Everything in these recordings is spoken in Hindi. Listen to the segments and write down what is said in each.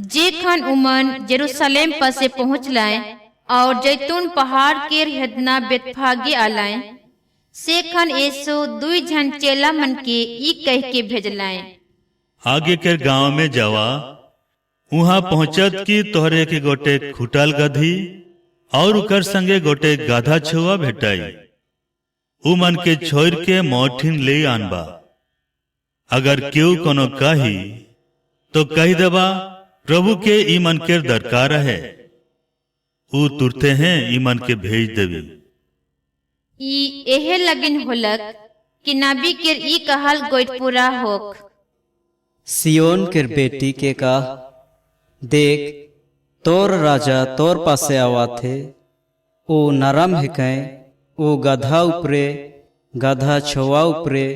जे खन उमन जेरूसलेम पर से पहुँच लाए और जैतून पहाड़ के हदना बेतफागे आलाए से खन ऐसो दुई झन चेला मन के ई कह के भेजलाए आगे के गांव में जावा, वहां पहुंचत की तोहरे के गोटे खुटल गधी और उकर संगे गोटे गाधा छुआ भेटाई। उ मन के छोड़ के मोठिन ले आनबा। अगर क्यों कोनो कही तो कह देबा प्रभु के ई मन के दरकार है, उ तुरते हैं ई मन के भेज देवी। ई एहे लगिन होलक कि नबी के ई कहल गोइट पूरा होक। सियोन के बेटी के का देख, तोर राजा तोर पासे आवा थे। ओ नरम हिकै, ओ गधा उपरे गधा छोआ उपरे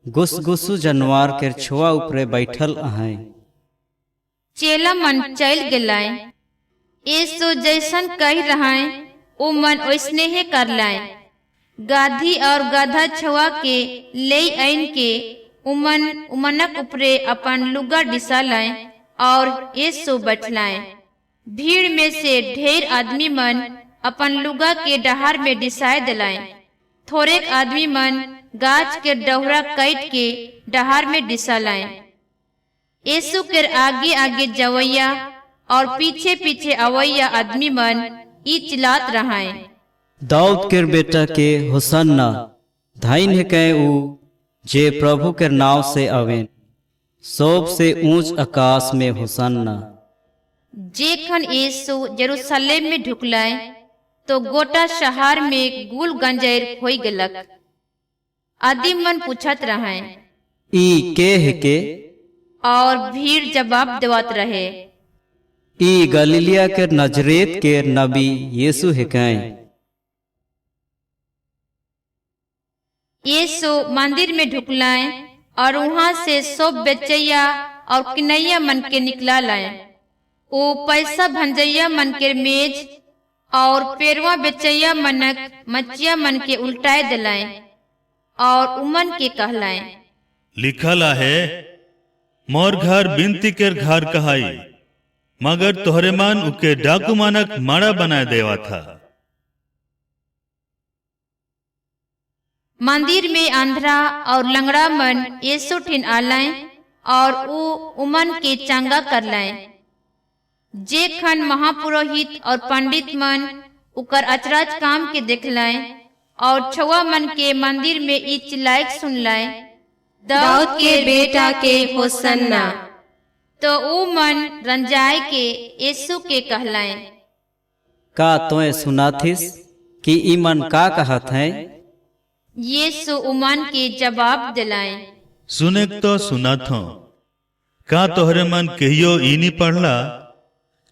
गुसगुसु जनवार के छोआ उपरे बैठल अहाय। चेला मन चल गलाए, ऐसो जैसन कह रहाए ओ मन ओसने ही कर लाए। गाधी और गधा छुआ के ले आइन के उमनक उपरे अपन लुगा डिसा लाए और ऐसो बैठलाए। भीड़ में से ढेर आदमी मन अपन लुगा के डहार में डिसाए दिलाए। थोड़े आदमी मन गाछ के डहुरा काट के डहार में डिसा लाए। यीशु के आगे आगे जवैया और पीछे पीछे अवैया आदमी मन ई चिल्लात रहाए, दाऊद के बेटा के होसन्ना, धाइन है कै ऊ जे प्रभु के नाव से आवेन, सब से ऊंच आकाश में होसन्ना। जेखन यीशु जेरूसलेम में ढुकलाए तो गोटा शहर में गुल गंजेर हो गलक। आदमी मन पूछत रहे ई के है के, और भीड़ जवाब देवत रहे, ई गलीलिया के नजरेत के नबी यीशु है कै। यीशु मंदिर में ढुकलाए और वहां से सब बेचैया और किनैया मन के निकला लाए। वो पैसा भंजैया मन के मेज और पेरवा बेचैया मनक मचिया मन के उल्टाए दिलाए और उमन के कहलाए, लिखल है मोर घर बिनती के घर कहाई, मगर तोहरे मन उके डाकू मानक माड़ा बनाए देवा था। मंदिर में अंधरा और लंगड़ा मन यीशु ठिन आलाए और वो उमन के चंगा कर लाए। जे खन महापुरोहित और पंडित मन उकर अचरज काम के देखलाए और छुआ मन के मंदिर में ई चिल्लाए सुन लाए, दाऊद के बेटा के होसन्ना। तो वो मन रंजाए के यीशु के कहलाए, का तोए सुना थिस कि ई मन का कहत है। यीशु उमन के जवाब दिलाए, सुने तो सुना था, का तोहरे मन कहियो ई नहीं पढ़ला,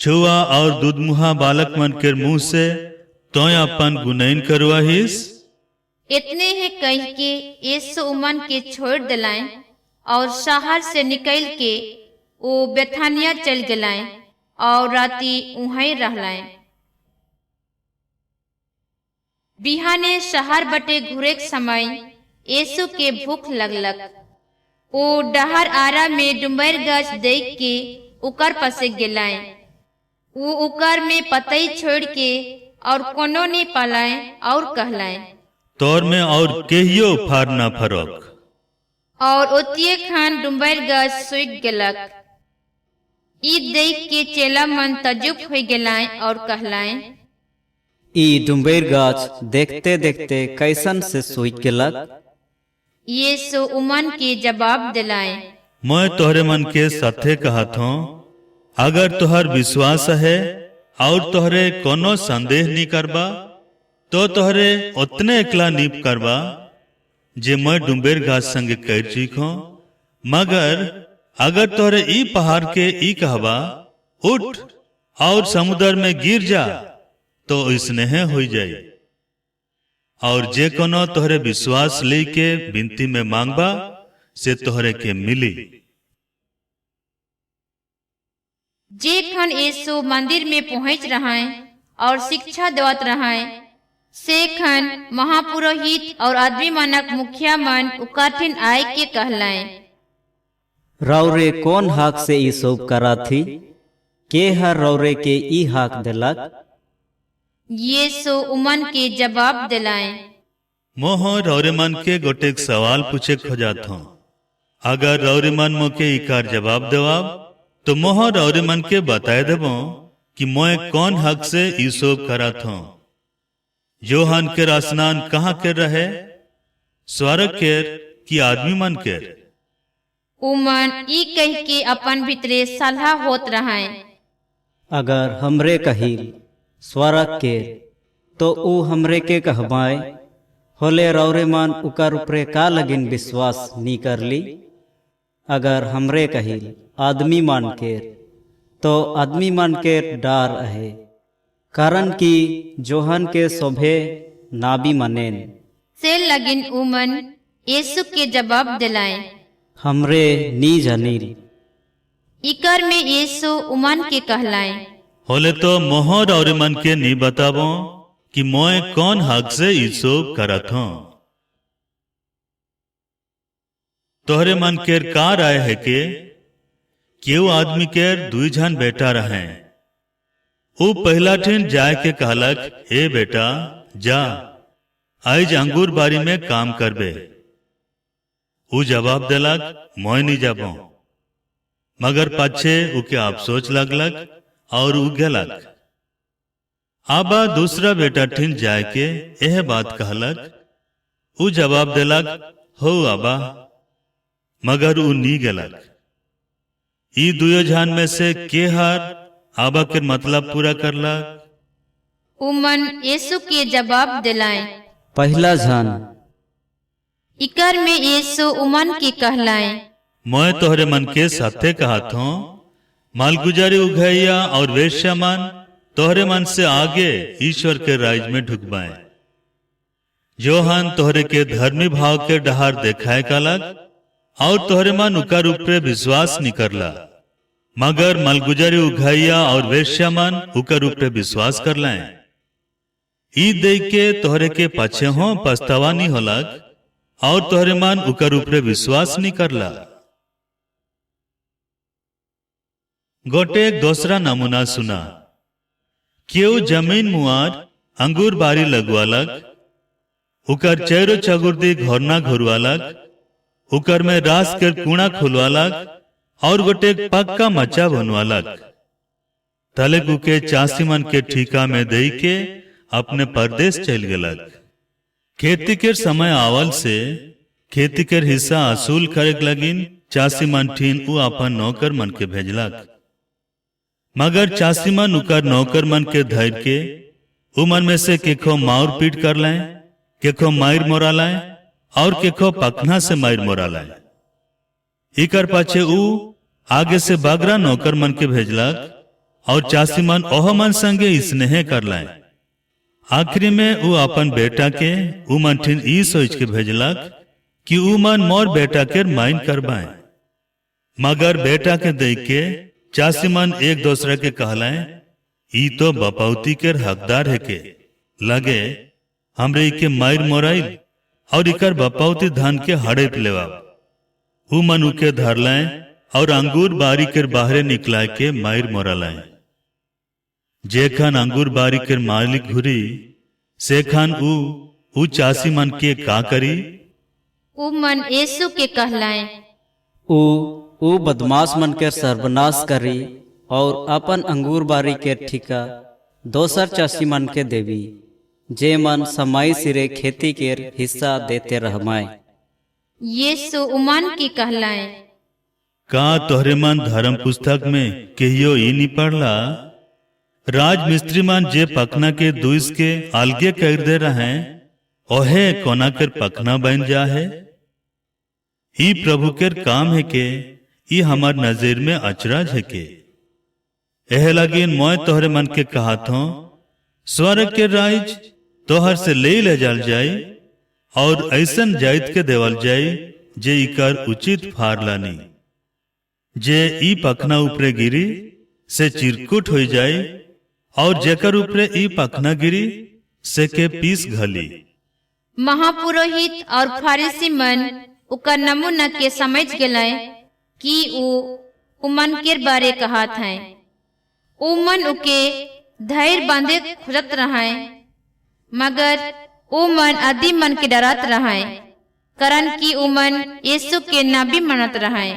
छुआ और दूधमुहा बालक मन के मुंह से तो अपन गुनैन करवाहिस। इतने ही कह के यीशु उमन के छोड़ दिलाए और शहर से निकल के वो बेथानिया चल गलाए और राती उहाई रहलाए। बिहाने शहर बटे घुरे समय यीशु के भूख लगलक। वो डहर आरा में डुम्बर गछ देख के उकर पसे गिलाए। वो उकर में पतई छोड़ के और कोनो नहीं पालाए और कहलाए, तोर में और कहियो फार ना फरोक। और ओतिये खान डुम्बर गछ सूख गलक। ई देख के चेला मन तजुब हो गलाए और कहलाए, ई डुम्बर गाछ देखते देखते कैसन से सूख गलक। यीशु उमन के जवाब दिलाए, मैं तोहरे मन के साथे कहा था, अगर तोहर विश्वास है और तोहरे कोनो संदेह नहीं करबा तो तोहरे उतने एकला नीप करबा जे मैं डुम्बेर गाछ संगे कर चीखो। मगर अगर तोहरे ई पहाड़ के ई कहबा उठ और समुद्र में गिर जा तो स्नेह हो जाए। और जे कोनो तोहरे विश्वास लेके विनती में मांगबा से तोहरे के मिली। जे खन यीशु मंदिर में पहुंच रहे और शिक्षा देवत रहे, से खन महापुरोहित और आदमी मानक मुखिया मन उकाठिन आय के कहलाए, राउरे कौन हक से ई सब करा थी। के हर रौरे के ई हाक दिलक। यीशु उमन के जवाब दिलाए, मोह रौरे मन के गोटेक सवाल पूछे खोजात हूँ। अगर रौरे मन मोके इकार जवाब देवाब तो मोह रौरे मन के बताए देबो कि मोए कौन हक से ई सब करत हूँ। योहन के स्नान कहाँ के रहे, स्वर्ग केर कि आदमी मन केर? उमन ई कह के अपन भीतरे सलाह होत रहे। अगर हमरे कहिल स्वर्ग के तो ऊ हमरे के कहबाए होले रौरे मन उकर ऊपरे का लगिन विश्वास नी कर ली। अगर हमरे कहिल आदमी मान के तो आदमी मान के डार है, कारण कि जोहन के शोभे नाबी मनेन। से लगिन उमन यीशु के जवाब दिलाए, हमरे नी जनील। इकर में यीशु उमन के कहलाए, होले तो मोहर और मन के नी बताबो कि मोए कौन हक से ई सब करत हूँ। तोहरे मन केर का राय है के केव आदमी केर दुई झन बेटा रहे। ऊ पहला ठिन जाय के कहलक, हे बेटा जा आज अंगूर बारी में काम करबे। ऊ जवाब देलक, मोय नहीं जाबो। मगर पाछे उके अफसोच लगलक और ऊ गेलक। आबा दूसरा बेटा ठिन जाय के यह बात कहलक। ऊ जवाब देलक, हो आबा। मगर ऊ नी गेलक। ई दुयो जान में से के हर आबा के मतलब पूरा करलक? उमन यीशु के जवाब दिलाए, पहला जान। इकर में यीशु उमन के कहलाए, मैं तोहरे मन के साथे कहत हूँ, मालगुजारी उघैया और वेश्या मन तोहरे मन से आगे ईश्वर के राज में ढुकबाए। जोहन तोहरे के धर्मी भाव के डहार देखाए कालक और तोहरे मन उकर ऊपरे विश्वास नहीं करला। मगर मालगुजारी उघैया और वेश्या मन उकर ऊपरे विश्वास करलाए। ई देख के तोहरे के पाछे हो पछतावा नहीं होलक और तोहरे मन उकर ऊपरे विश्वास नहीं करला। गोटे दूसरा नमूना सुना। केव जमीन मुआर अंगूर बारी लगवालक, उकर चेरो चगुर्दी घोरना घुरवालक, उकर में रास के कूड़ा खुलवालक और गोटे पक्का मचा बनवालक। तलेगु के चासी मन के ठीका में दई के अपने परदेश चल गलक। खेती के समय आवल से खेती के हिस्सा असूल करे लगिन चासी मन ठीन उ अपन नौकर मन के भेजलक। मगर चासी मन उकर नौकर मन के धैर के उमन में से केखो मार पीट कर लाए, केखो मार मोरा लाए और केखो पखना से मार मोरा लाए। इकर पाछे ऊ आगे से बागरा नौकर मन के भेजलक और चासी मन ओह मन संगे स्नेह कर लाए। आखिरी में ऊ अपन बेटा के ऊ मन ठिन ई सोच के भेजलक कि ऊ मन मोर बेटा के माइन करबाए। मगर बेटा के देख के चासी मन एक दूसरे के कहलाए, ई तो बपौती के हकदार है के लगे हमरे के मार मोराइल और इकर बपौती धान के हड़ेप लेवा। ऊ मन उके धर लाए और अंगूर बारी के बाहरे निकला के मार मोरा लाए। जेखन अंगूर बारी के मालिक घुरी सेखन ऊ चासी मन के का करी? ऊ मन यीशु के कहलाए, ऊ बदमाश मन के सर्वनाश करी और अपन अंगूर बारी के ठिका दोसर चासी मन के देवी, जे मन समय सिरे खेती के हिस्सा देते रहमाए। यीशु उमन के कहलाए, का तोहरे मन धर्म पुस्तक में कहियो ई नहीं पढ़ला? राज मिस्त्री मन जे पखना के दुइस के अलगे कर दे रहे ओहे कोना कर पखना बन जा है। ई प्रभु के काम है के ई हमार नजर में अचरज है के। एह लगिन मोय तोहरे मन के कहत हूँ, स्वर्ग के राज तोहर से ले जाल जाए और ऐसन जाइत के देवल जाए जे इकर उचित फार लानी। जे ई पखना ऊपरे गिरी से चिरकुट हो जाए और जेकर ऊपरे ई पखना गिरी से के पीस घली। महापुरोहित और फरीसी मन उकर नमूना के समझ गए कि ऊ उमन के बारे कहत हैं। उमन उके धैर्य बांधे खुजत रहाए, मगर उमन आदि मन के डरत रहाए, करन की उमन यीशु के नबी मनत रहाए।